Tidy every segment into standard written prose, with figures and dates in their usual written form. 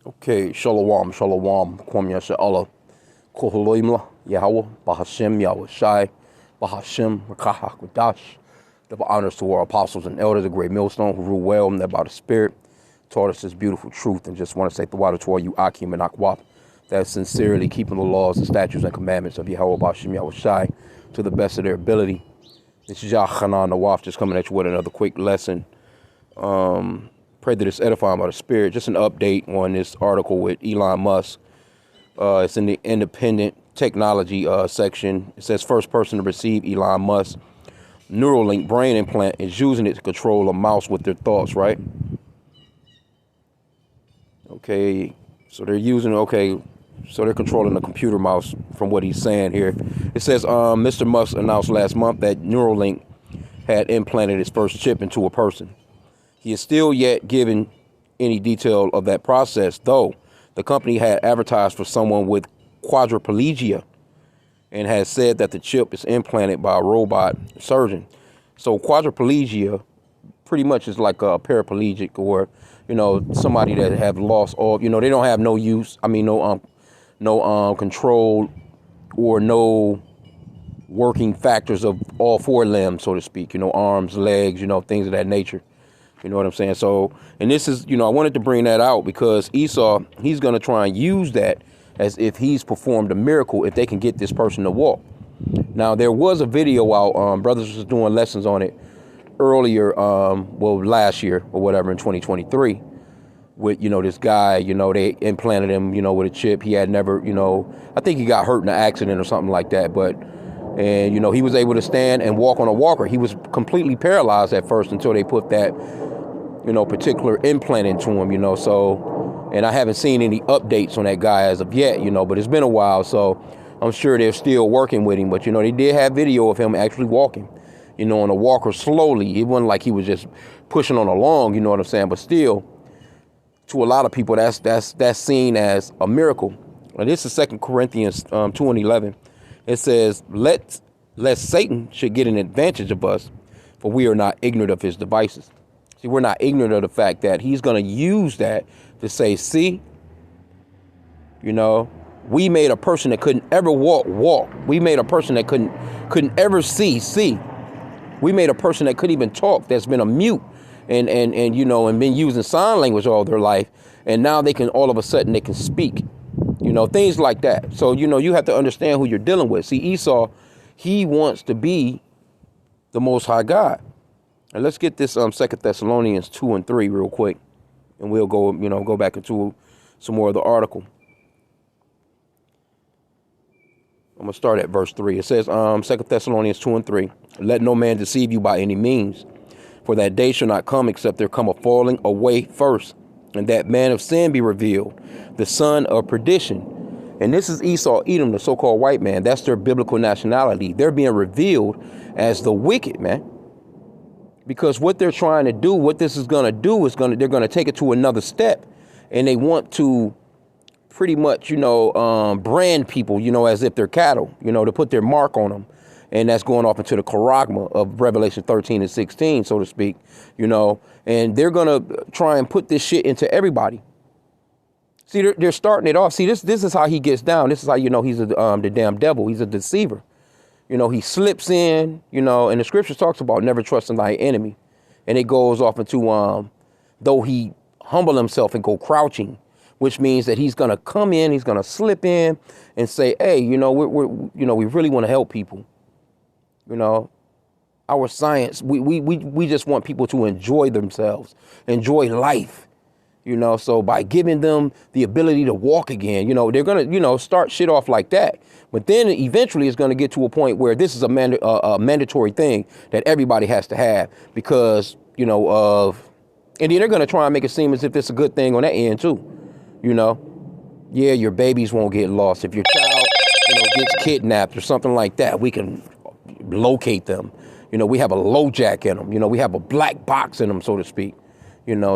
Okay, shalom, shalom, kwam yasha Allah, koholoimla, Yahweh, Bahashem, Yahweh Shai, Bahashem, Rakaha, Kudash. Double honors to our apostles and elders, a great millstone who rule well and led by the Spirit, taught us this beautiful truth. And just want to say the water to all you H.I.M and Akwap that sincerely keeping the laws, the statutes, and commandments of Yahweh, Bahashem, Yahweh Shai to the best of their ability. This is Yachanan Nawaf just coming at you with another quick lesson. Pray that it's edifying by the Spirit. Just an update on this article with Elon Musk. It's in the independent technology section. It says first person to receive Elon Musk Neuralink brain implant is using it to control a mouse with their thoughts, right? Okay, so they're using, so they're controlling the computer mouse from what he's saying here. It says Mr. Musk announced last month that Neuralink had implanted its first chip into a person. He is still yet given any detail of that process, though the company had advertised for someone with quadriplegia and has said that the chip is implanted by a robot surgeon. So quadriplegia pretty much is like a paraplegic, or, somebody that have lost all, they don't have no use. No control or no working factors of all four limbs, so to speak, arms, legs, things of that nature. You know what I'm saying? So, and this is, I wanted to bring that out because Esau, he's going to try and use that as if he's performed a miracle if they can get this person to walk. Now, there was a video out, brothers was doing lessons on it earlier, last year or whatever in 2023 with, this guy, they implanted him, with a chip. He had never, I think he got hurt in an accident or something like that. And he was able to stand and walk on a walker. He was completely paralyzed at first until they put that, particular implant into him, so, and I haven't seen any updates on that guy as of yet, but it's been a while, so I'm sure they're still working with him. But, they did have video of him actually walking, on a walker slowly. It wasn't like he was just pushing on along, you know what I'm saying? But still, to a lot of people, that's seen as a miracle. Now, this is 2 Corinthians 2:11. It says, lest Satan should get an advantage of us, for we are not ignorant of his devices. See, we're not ignorant of the fact that he's going to use that to say, see, we made a person that couldn't ever walk. We made a person that couldn't ever see. We made a person that couldn't even talk, that's been a mute and been using sign language all their life. And now they can, all of a sudden, they can speak, things like that. So, you have to understand who you're dealing with. See, Esau, he wants to be the Most High God. And let's get this 2 Thessalonians 2:3 real quick. And we'll go back into some more of the article. I'm going to start at verse 3. It says, 2 Thessalonians 2:3, let no man deceive you by any means, for that day shall not come except there come a falling away first, and that man of sin be revealed, the son of perdition. And this is Esau, Edom, the so-called white man. That's their biblical nationality. They're being revealed as the wicked, man. Because what they're trying to do, what this is going to do is they're going to take it to another step. And they want to pretty much, brand people, as if they're cattle, to put their mark on them. And that's going off into the charagma of Revelation 13 and 16, so to speak, and they're going to try and put this shit into everybody. See, they're starting it off. See, this is how he gets down. This is how he's the damn devil. He's a deceiver. He slips in, and the scripture talks about never trusting thy enemy. And it goes off into, though he humble himself and go crouching, which means that he's going to come in, he's going to slip in and say, hey, we really want to help people. Our science, we just want people to enjoy themselves, enjoy life. So by giving them the ability to walk again, they're going to, start shit off like that. But then eventually it's going to get to a point where this is a mandatory thing that everybody has to have because, and then they're going to try and make it seem as if it's a good thing on that end too. Yeah, your babies won't get lost. If your child, gets kidnapped or something like that, we can locate them. We have a LoJack in them. We have a black box in them, so to speak.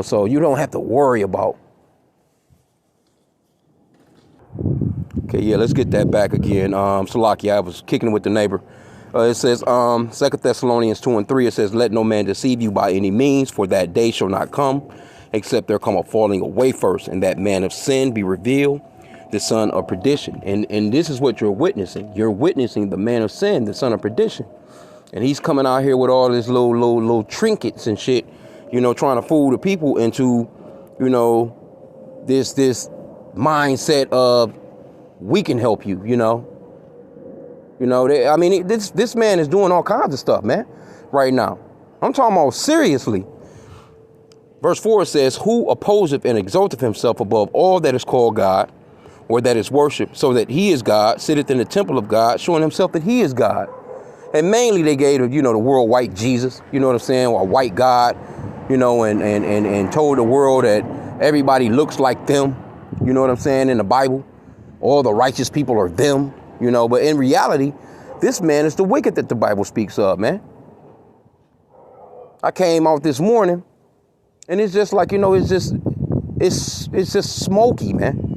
So you don't have to worry about. Okay, yeah, let's get that back again. Salaki, I was kicking with the neighbor. It says, 2 Thessalonians 2:3, it says, let no man deceive you by any means, for that day shall not come except there come a falling away first, and that man of sin be revealed, the son of perdition. And this is what you're witnessing. You're witnessing the man of sin, the son of perdition. And he's coming out here with all this little trinkets and shit, you know, trying to fool the people into, you know, this mindset of we can help you, you know. I mean, this man is doing all kinds of stuff, man, right now. I'm talking about seriously. Verse 4 says, who opposeth and exalteth himself above all that is called God, or that is worshipped, so that he is God, sitteth in the temple of God, showing himself that he is God. And mainly they gave, you know, the world white Jesus, you know what I'm saying, or white God, you know, and told the world that everybody looks like them, you know what I'm saying, in the Bible. All the righteous people are them, you know, but in reality, this man is the wicked that the Bible speaks of, man. I came out this morning, and it's just like, you know, it's just smoky, man.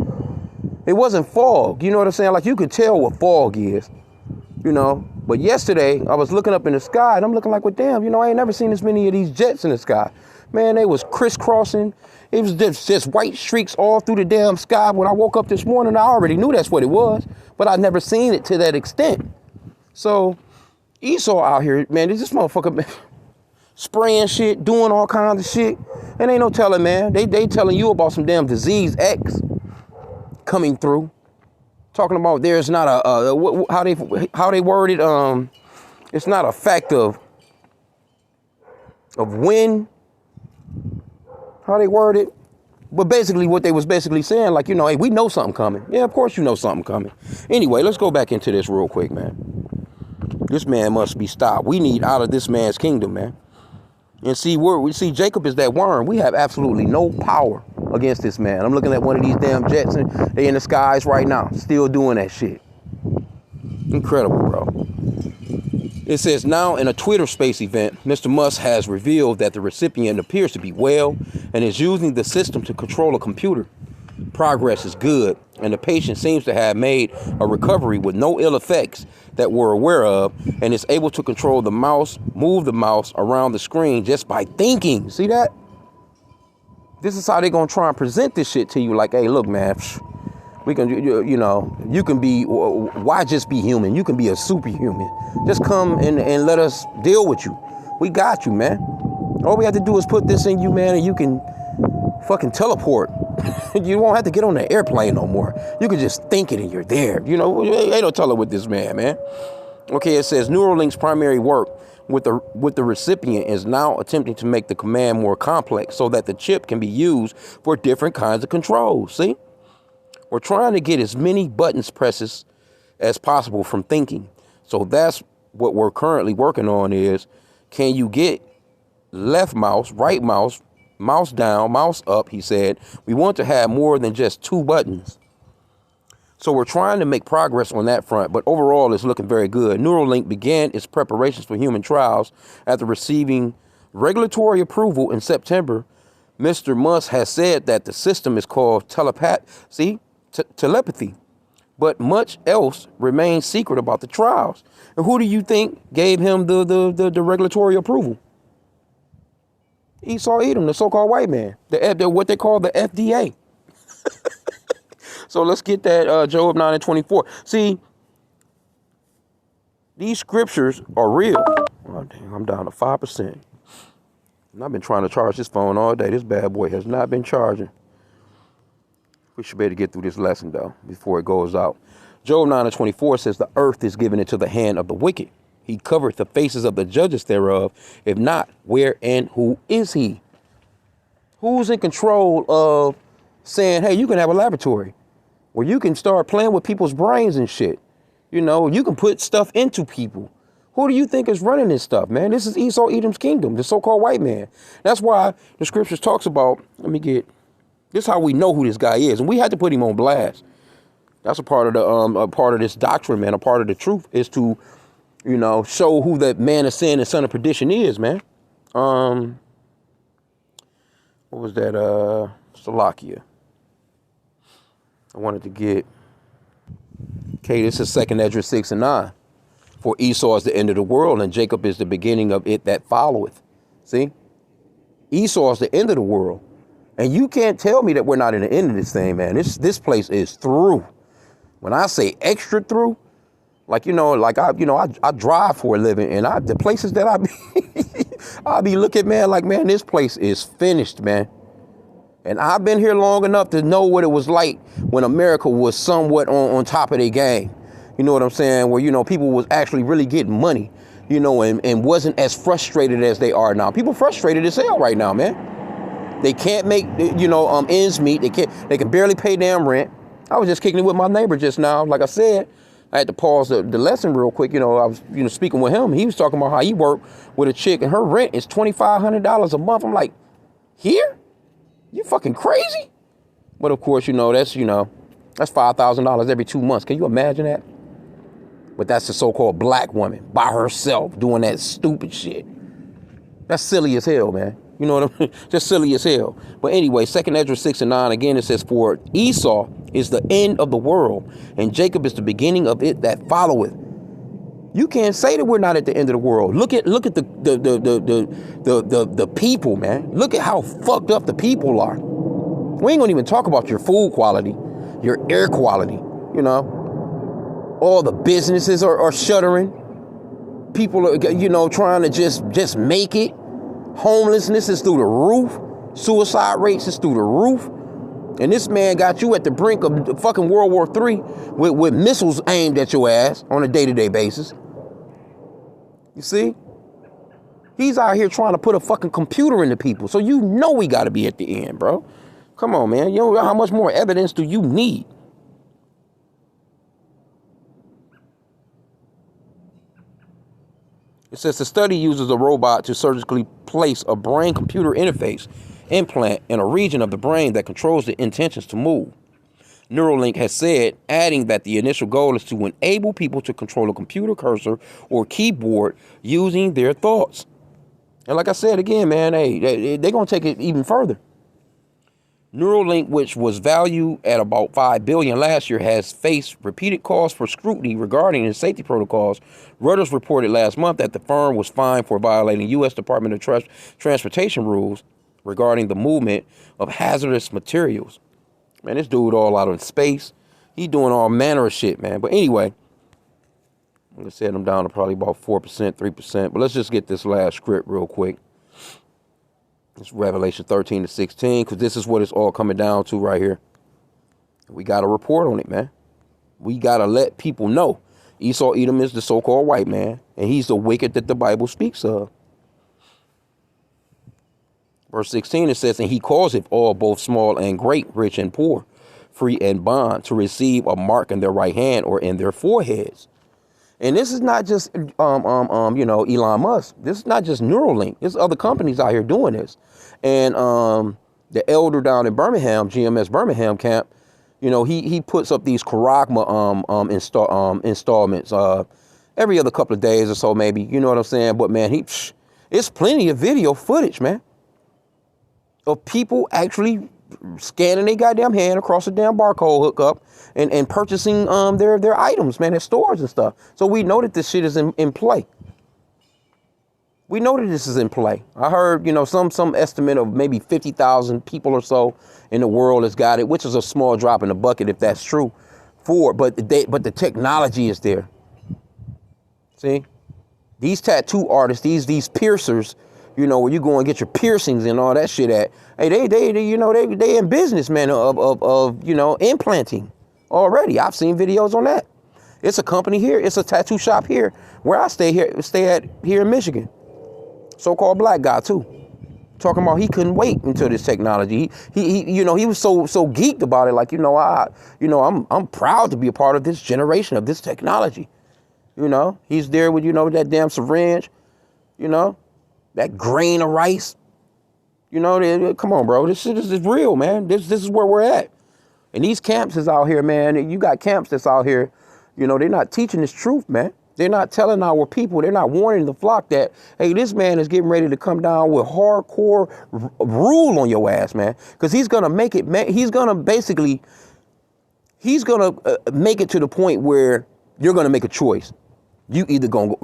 It wasn't fog, you know what I'm saying? Like, you could tell what fog is, you know. But yesterday, I was looking up in the sky, and I'm looking like, well, damn, you know, I ain't never seen this many of these jets in the sky. Man, they was crisscrossing. It was just white streaks all through the damn sky. When I woke up this morning, I already knew that's what it was, but I'd never seen it to that extent. So Esau out here, man, this motherfucker, man, spraying shit, doing all kinds of shit. And ain't no telling, man. They telling you about some damn disease X coming through. Talking about there's not how they worded, it's not a fact of when, how they worded, but basically what they was basically saying, like, you know, hey, we know something coming. Yeah, of course you know something coming. Anyway, let's go back into this real quick, man. This man must be stopped. We need out of this man's kingdom, man. And see, we see Jacob is that worm. We have absolutely no power against this man. I'm looking at one of these damn jets, and they in the skies right now, still doing that shit. Incredible, bro. It says, now in a Twitter space event, Mr. Musk has revealed that the recipient appears to be well and is using the system to control a computer. Progress is good, and the patient seems to have made a recovery with no ill effects that we're aware of, and is able to control the mouse, move the mouse around the screen just by thinking. See that? This is how they're going to try and present this shit to you. Like, hey, look, man, we can, you know, you can be, why just be human? You can be a superhuman. Just come and let us deal with you. We got you, man. All we have to do is put this in you, man, and you can fucking teleport. You won't have to get on the airplane no more. You can just think it and you're there. You know, ain't no telling with this man. Okay, it says Neuralink's primary work with the recipient is now attempting to make the command more complex so that the chip can be used for different kinds of controls. See? We're trying to get as many buttons presses as possible from thinking. So that's what we're currently working on is, can you get left mouse, right mouse, mouse down, mouse up, he said. We want to have more than just 2 buttons. So we're trying to make progress on that front, but overall it's looking very good. Neuralink began its preparations for human trials after receiving regulatory approval in September. Mr. Musk has said that the system is called telepathy, but much else remains secret about the trials. And who do you think gave him the regulatory approval? Esau Edom, the so-called white man, what they call the FDA. So let's get that Job 9:24. See, these scriptures are real. Oh, damn, I'm down to 5%. And I've been trying to charge this phone all day. This bad boy has not been charging. We should be able to get through this lesson, though, before it goes out. Job 9:24 says, the earth is given into the hand of the wicked. He covereth the faces of the judges thereof. If not, where and who is he? Who's in control of saying, hey, you can have a laboratory where you can start playing with people's brains and shit? You know, you can put stuff into people. Who do you think is running this stuff, man? This is Esau Edom's kingdom, the so-called white man. That's why the scriptures talks about, this is how we know who this guy is. And we had to put him on blast. That's a part of a part of this doctrine, man. A part of the truth is to, you know, show who that man of sin and son of perdition is, man. What was that? Salakia. I wanted to get. Okay, this is 2nd Esdras 6:9. For Esau is the end of the world, and Jacob is the beginning of it that followeth. See? Esau is the end of the world. And you can't tell me that we're not in the end of this thing, man. This place is through. When I say extra through, like, I drive for a living, and the places that I be looking, man, like, man, this place is finished, man. And I've been here long enough to know what it was like when America was somewhat on top of their game. You know what I'm saying? Where, people was actually really getting money, and wasn't as frustrated as they are now. People frustrated as hell right now, man. They can't make, ends meet. They can barely pay damn rent. I was just kicking it with my neighbor just now. Like I said, I had to pause the lesson real quick. I was, speaking with him. He was talking about how he worked with a chick and her rent is $2,500 a month. I'm like, here? You fucking crazy? But of course, that's $5,000 every 2 months. Can you imagine that? But that's the so-called black woman by herself doing that stupid shit. That's silly as hell, man. You know what I mean? Just silly as hell. But anyway, 2 Ezra 6:9, again, it says, for Esau is the end of the world, and Jacob is the beginning of it that followeth. You can't say that we're not at the end of the world. Look at the people, man. Look at how fucked up the people are. We ain't gonna even talk about your food quality, your air quality, All the businesses are shuttering. People are, trying to just make it. Homelessness is through the roof. Suicide rates is through the roof. And this man got you at the brink of fucking World War III with missiles aimed at your ass on a day-to-day basis. You see? He's out here trying to put a fucking computer into people. So we got to be at the end, bro. Come on, man. How much more evidence do you need? It says the study uses a robot to surgically place a brain-computer interface implant in a region of the brain that controls the intentions to move. Neuralink has said, adding that the initial goal is to enable people to control a computer cursor or keyboard using their thoughts. And like I said again, man, they're going to take it even further. Neuralink, which was valued at about $5 billion last year, has faced repeated calls for scrutiny regarding its safety protocols. Reuters reported last month that the firm was fined for violating U.S. Department of Transportation rules regarding the movement of hazardous materials. Man, this dude all out of space. He doing all manner of shit, man. But anyway, I'm going to set him down to probably about 4%, 3%. But let's just get this last script real quick. It's Revelation 13-16, because this is what it's all coming down to right here. We got to report on it, man. We got to let people know. Esau Edom is the so-called white man, and he's the wicked that the Bible speaks of. Verse 16, it says, and he causeth all, both small and great, rich and poor, free and bond, to receive a mark in their right hand or in their foreheads. And this is not just, Elon Musk. This is not just Neuralink. There's other companies out here doing this. And the elder down in Birmingham, GMS Birmingham camp, he puts up these Karagma installments every other couple of days or so, maybe. You know what I'm saying? But man, it's plenty of video footage, man, of people actually scanning their goddamn hand across a damn barcode hookup and purchasing their items, man, at stores and stuff. So we know that this shit is in play. We know that this is in play. I heard, some estimate of maybe 50,000 people or so in the world has got it, which is a small drop in the bucket if that's true. But the technology is there. See, these tattoo artists, these piercers, where you go and get your piercings and all that shit at. Hey, they in business, man, of implanting already. I've seen videos on that. It's a company here. It's a tattoo shop here where I stay at here in Michigan. So-called black guy too, talking about he couldn't wait until this technology. He was so geeked about it. Like, I'm proud to be a part of this generation of this technology. He's there with, that damn syringe, that grain of rice. Come on, bro. This shit is real, man. This is where we're at. And these camps is out here, man. You got camps that's out here, they're not teaching this truth, man. They're not telling our people, they're not warning the flock that, hey, this man is getting ready to come down with hardcore rule on your ass, man. Because he's going to make it, man. He's going to make it to the point where you're going to make a choice. You either gonna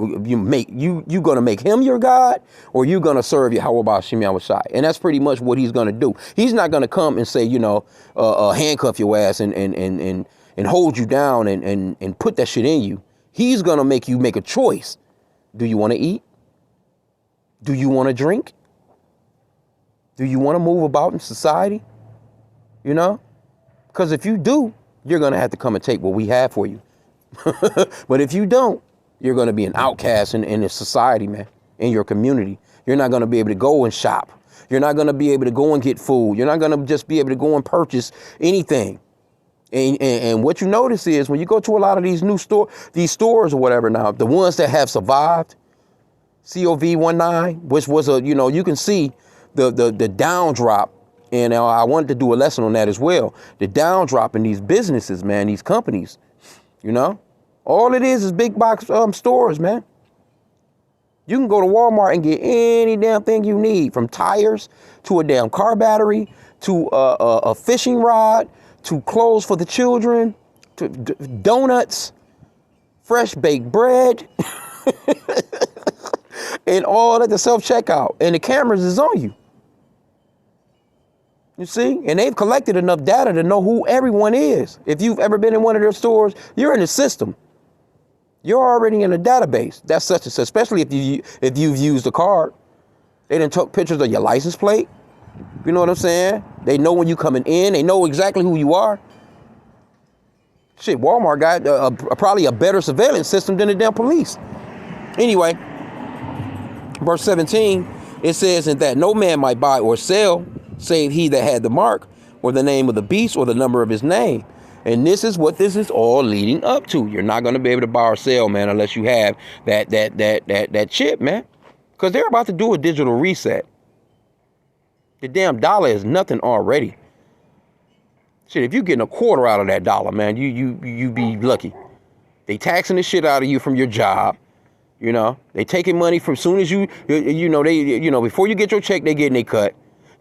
make him your God, or you gonna serve Yahweh Shem Shai. And that's pretty much what he's gonna do. He's not gonna come and say, handcuff your ass and hold you down and put that shit in you. He's gonna make you make a choice. Do you want to eat? Do you want to drink? Do you want to move about in society? Because if you do, you're gonna have to come and take what we have for you. But if you don't, you're going to be an outcast in the society, man, in your community. You're not going to be able to go and shop. You're not going to be able to go and get food. You're not going to just be able to go and purchase anything. And what you notice is when you go to a lot of these these stores or whatever now, the ones that have survived, COVID-19, which was you can see the down drop. And I wanted to do a lesson on that as well. The down drop in these businesses, man, these companies, all it is big box stores, man. You can go to Walmart and get any damn thing you need, from tires to a damn car battery to a fishing rod to clothes for the children to donuts, fresh baked bread, and all at the self-checkout. And the cameras is on you. You see? And they've collected enough data to know who everyone is. If you've ever been in one of their stores, you're in the system. You're already in a database. That's such a, especially if you've used a card. They done took pictures of your license plate. You know what I'm saying? They know when you coming in. They know exactly who you are. Shit, Walmart got probably a better surveillance system than the damn police. Anyway, verse 17, it says, "And that no man might buy or sell, save he that had the mark, or the name of the beast, or the number of his name." And this is what this is all leading up to. You're not going to be able to buy or sell, man, unless you have that chip, man. Because they're about to do a digital reset. The damn dollar is nothing already. Shit, if you're getting a quarter out of that dollar, man, you be lucky. They taxing the shit out of you from your job. They taking money from soon as before you get your check, they getting a cut.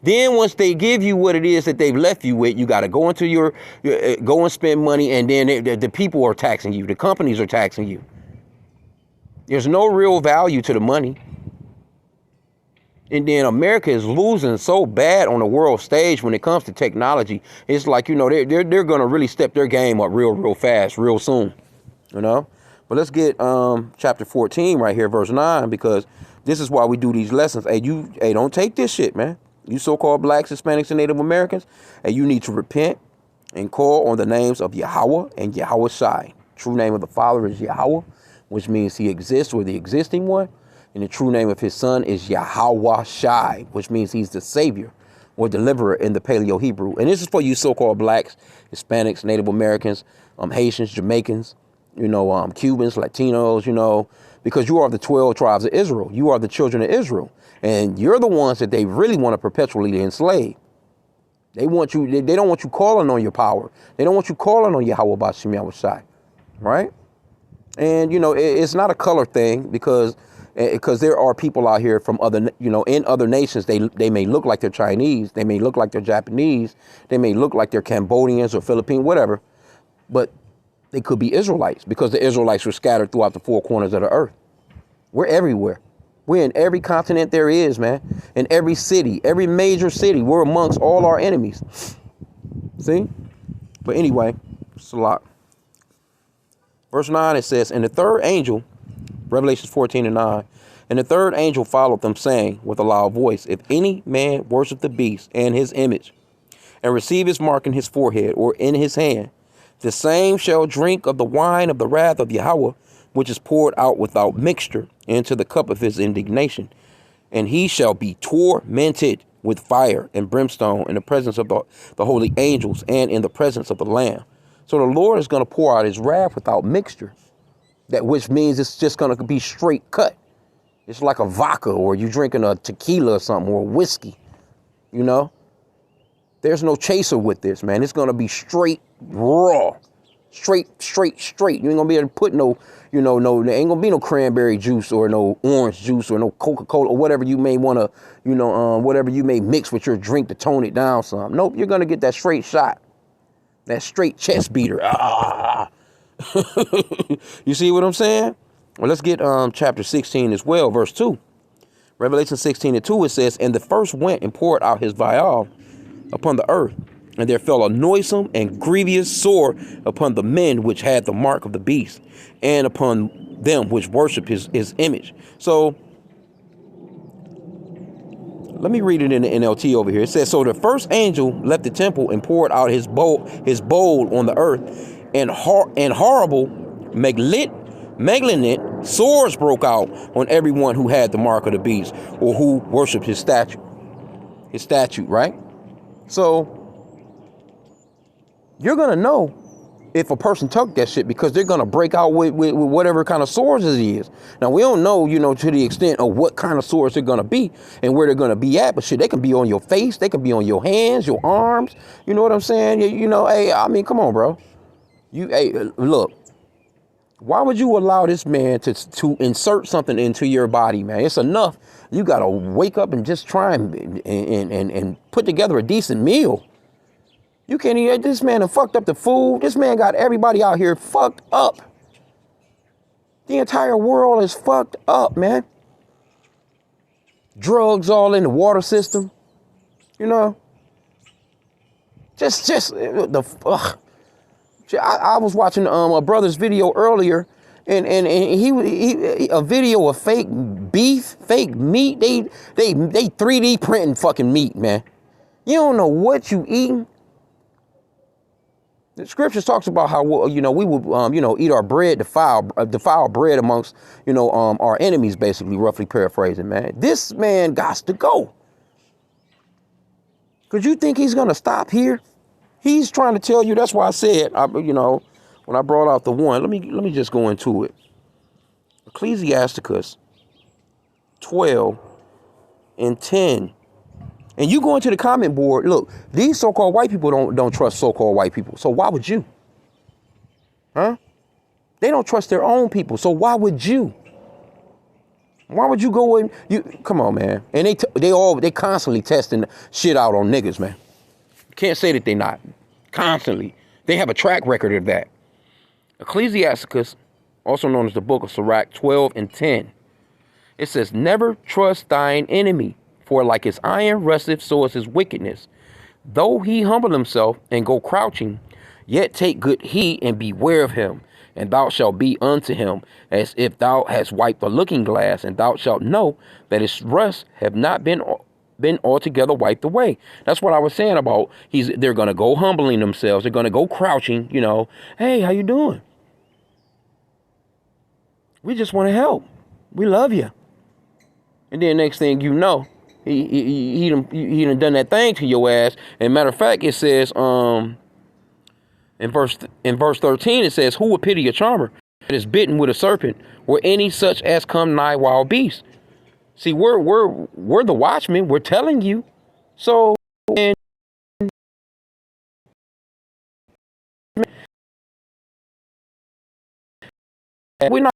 Then once they give you what it is that they've left you with, you got to go into go and spend money, and then the people are taxing you. The companies are taxing you. There's no real value to the money. And then America is losing so bad on the world stage when it comes to technology. It's like, they're going to really step their game up real fast, real soon, But let's get chapter 14 right here, verse 9, because this is why we do these lessons. Hey, don't take this shit, man. You so-called blacks, Hispanics, and Native Americans, and you need to repent and call on the names of Yahweh and Yahweh Shai. True name of the Father is Yahweh, which means he exists, or the existing one. And the true name of his son is Yahweh Shai, which means he's the savior or deliverer in the Paleo Hebrew. And this is for you so-called blacks, Hispanics, Native Americans, Haitians, Jamaicans, Cubans, Latinos, because you are the 12 tribes of Israel. You are the children of Israel. And you're the ones that they really want to perpetually enslave. They want you. They don't want you calling on your power. They don't want you calling on Yahweh B'Shem Shai, right? And it's not a color thing, because there are people out here from other, in other nations. They may look like they're Chinese. They may look like they're Japanese. They may look like they're Cambodians or Philippine, whatever. But they could be Israelites, because the Israelites were scattered throughout the four corners of the earth. We're everywhere. We're in every continent there is, man. In every city, every major city. We're amongst all our enemies. See? But anyway, it's a lot. Verse 9, it says, "And the third angel," Revelation 14:9, "and the third angel followed them, saying with a loud voice, If any man worship the beast and his image, and receive his mark in his forehead or in his hand, the same shall drink of the wine of the wrath of Yahweh, which is poured out without mixture into the cup of his indignation. And he shall be tormented with fire and brimstone in the presence of the holy angels and in the presence of the Lamb." So the Lord is going to pour out his wrath without mixture, which means it's just going to be straight cut. It's like a vodka, or you drinking a tequila or something, or whiskey, There's no chaser with this, man. It's going to be straight raw. Straight. You ain't gonna be able to put no, there ain't gonna be no cranberry juice or no orange juice or no Coca-Cola or whatever you may want to, whatever you may mix with your drink to tone it down some. Nope, you're gonna get that straight shot, that straight chest beater. You see what I'm saying? Well, let's get chapter 16 as well, verse 2. Revelation 16:2, it says, and the first went and poured out his vial upon the earth, and there fell a noisome and grievous sore upon the men which had the mark of the beast, and upon them which worship his image. So let me read it in the NLT over here. It says, so the first angel left the temple and poured out his bowl on the earth, and horrible malignant sores broke out on everyone who had the mark of the beast, or who worshiped his statue. Right? So you're going to know if a person took that shit, because they're going to break out with whatever kind of sores it is. Now, we don't know, to the extent of what kind of sores they're going to be and where they're going to be at. But shit, they can be on your face. They can be on your hands, your arms. You know what I'm saying? Hey, I mean, come on, bro. Hey, look. Why would you allow this man to insert something into your body, man? It's enough. You got to wake up and just try and put together a decent meal. You can't eat. This man done fucked up the food. This man got everybody out here fucked up. The entire world is fucked up, man. Drugs all in the water system. Just the fuck. I was watching a brother's video earlier, and he a video of fake beef, fake meat. They 3D printing fucking meat, man. You don't know what you eating. The scriptures talks about how we would eat our bread, defile bread amongst our enemies, basically, roughly paraphrasing, man. This man got to go. Cause you think he's gonna stop here? He's trying to tell you. That's why I said, when I brought out the one, let me just go into it. Ecclesiasticus 12:10. And you go into the comment board. Look, these so-called white people don't trust so-called white people. So why would you? Huh? They don't trust their own people. So why would you? Why would you go in? Come on, man. And they constantly testing shit out on niggas, man. Can't say that they're not. Constantly. They have a track record of that. Ecclesiasticus, also known as the book of Sirach 12:10. It says, never trust thine enemy, for like his iron rusteth, so is his wickedness. Though he humble himself and go crouching, yet take good heed and beware of him. And thou shalt be unto him as if thou hast wiped a looking glass, and thou shalt know that his rust have not been altogether wiped away. That's what I was saying about they're going to go humbling themselves. They're going to go crouching, Hey, how you doing? We just want to help. We love you. And then next thing you know, he done that thing to your ass. And matter of fact, it says, in verse 13, it says, who would pity a charmer that is bitten with a serpent, or any such as come nigh wild beasts? See, we're the watchmen. We're telling you. So, and we're not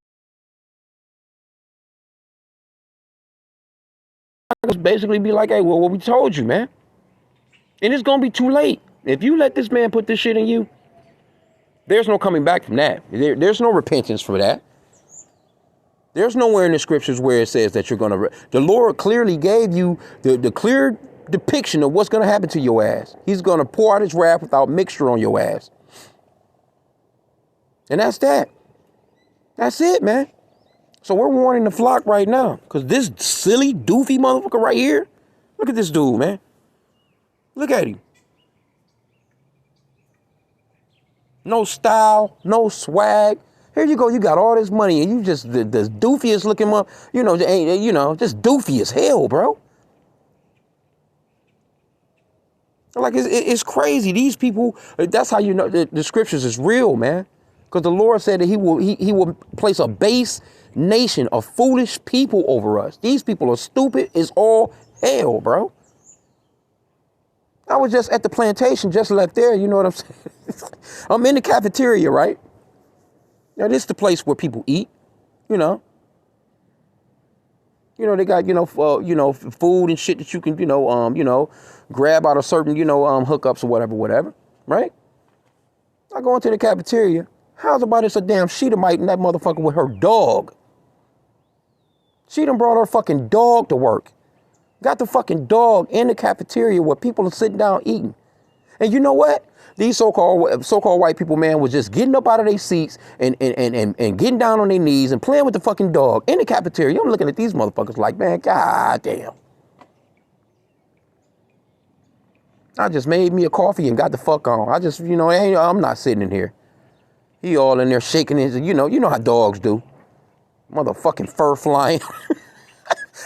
just basically be like, hey, well, what we told you, man. And it's going to be too late. If you let this man put this shit in you, there's no coming back from that. There's no repentance for that. There's nowhere in the scriptures where it says that you're going to... The Lord clearly gave you the clear depiction of what's going to happen to your ass. He's going to pour out his wrath without mixture on your ass. And that's that. That's it, man. So we're warning the flock right now. Because this silly, doofy motherfucker right here, look at this dude, man. Look at him. No style, no swag. Here you go, you got all this money and you just the doofiest looking up, just doofy as hell, bro. Like it's crazy. These people, that's how you know the scriptures is real, man. Because the Lord said that he will place a base nation of foolish people over us. These people are stupid as all hell, bro. I was just at the plantation, just left there, you know what I'm saying? I'm in the cafeteria, right? Now, this is the place where people eat, they got, food and shit that you can, grab out of certain, hookups or whatever, right? I go into the cafeteria. How's about it's a damn Sheetamite in that motherfucker with her dog? She done brought her fucking dog to work. Got the fucking dog in the cafeteria where people are sitting down eating. And you know what? These so-called white people, man, was just getting up out of their seats and getting down on their knees and playing with the fucking dog in the cafeteria. I'm looking at these motherfuckers like, man, god damn. I just made me a coffee and got the fuck on. I just, I'm not sitting in here. He all in there shaking his, you know how dogs do. Motherfucking fur flying.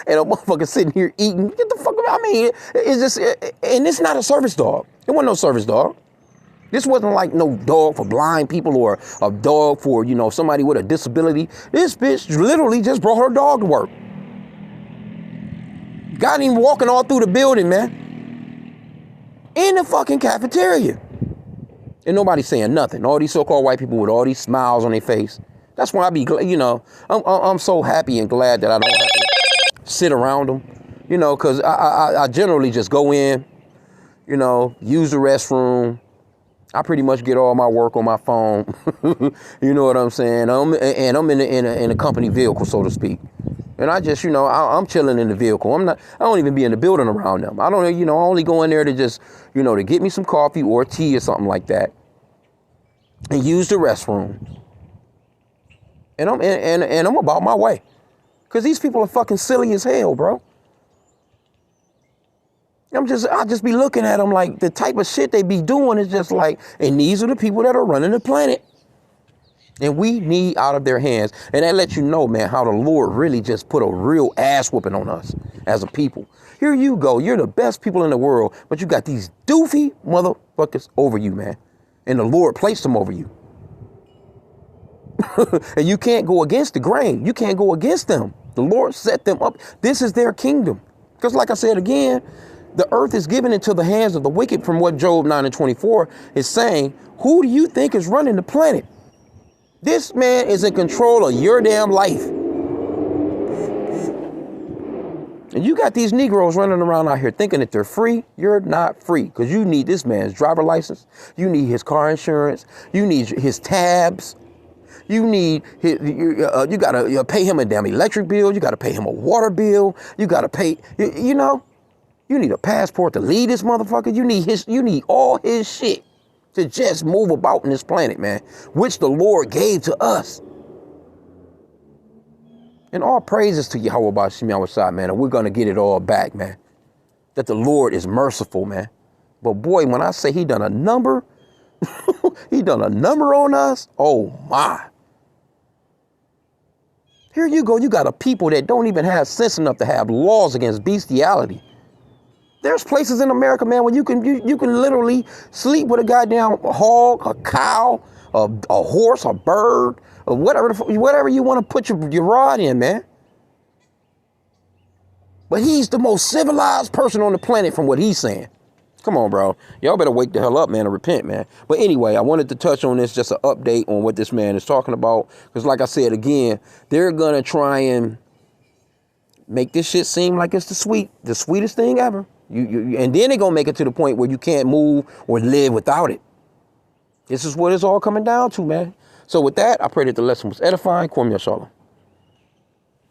And a motherfucker sitting here eating. Get the fuck out. I mean, it's just, and it's not a service dog. It wasn't no service dog. This wasn't like no dog for blind people or a dog for, somebody with a disability. This bitch literally just brought her dog to work. Got him walking all through the building, man. In the fucking cafeteria. And nobody's saying nothing. All these so-called white people with all these smiles on their face. That's why I be, I'm so happy and glad that I don't have to sit around them, because I generally just go in, use the restroom. I pretty much get all my work on my phone. You know what I'm saying? I'm in a company vehicle, so to speak. And I just, I'm chilling in the vehicle. I don't even be in the building around them. I don't, I only go in there to just, to get me some coffee or tea or something like that and use the restroom. And I'm about my way. Because these people are fucking silly as hell, bro. I just be looking at them like the type of shit they be doing is just like, and these are the people that are running the planet. And we need out of their hands. And that lets you know, man, how the Lord really just put a real ass whooping on us as a people. Here you go. You're the best people in the world, but you got these doofy motherfuckers over you, man. And the Lord placed them over you. And you can't go against the grain. You can't go against them. The Lord set them up. This is their kingdom. Because like I said again, the earth is given into the hands of the wicked, from what Job 9:24 is saying. Who do you think is running the planet? This man is in control of your damn life. And you got these Negroes running around out here thinking that they're free. You're not free, because you need this man's driver license. You need his car insurance. You need his tabs. You need, you got to pay him a damn electric bill. You got to pay him a water bill. You got to pay, you need a passport to leave this motherfucker. You need all his shit to just move about in this planet, man, which the Lord gave to us. And all praises to Yahweh Bashim Yahweh, man, and we're going to get it all back, man. That the Lord is merciful, man. But boy, when I say he done a number, he done a number on us, oh my. Here you go, you got a people that don't even have sense enough to have laws against bestiality. There's places in America, man, where you can literally sleep with a goddamn hog, a cow, a horse, a bird, or whatever you want to put your rod in, man. But he's the most civilized person on the planet from what he's saying. Come on, bro. Y'all better wake the hell up, man, and repent, man. But anyway, I wanted to touch on this, just an update on what this man is talking about. Because like I said, again, they're going to try and make this shit seem like it's the sweetest thing ever. And then they're going to make it to the point where you can't move or live without it. This is what it's all coming down to, man. So with that, I pray that the lesson was edifying. Kwam Yashalom.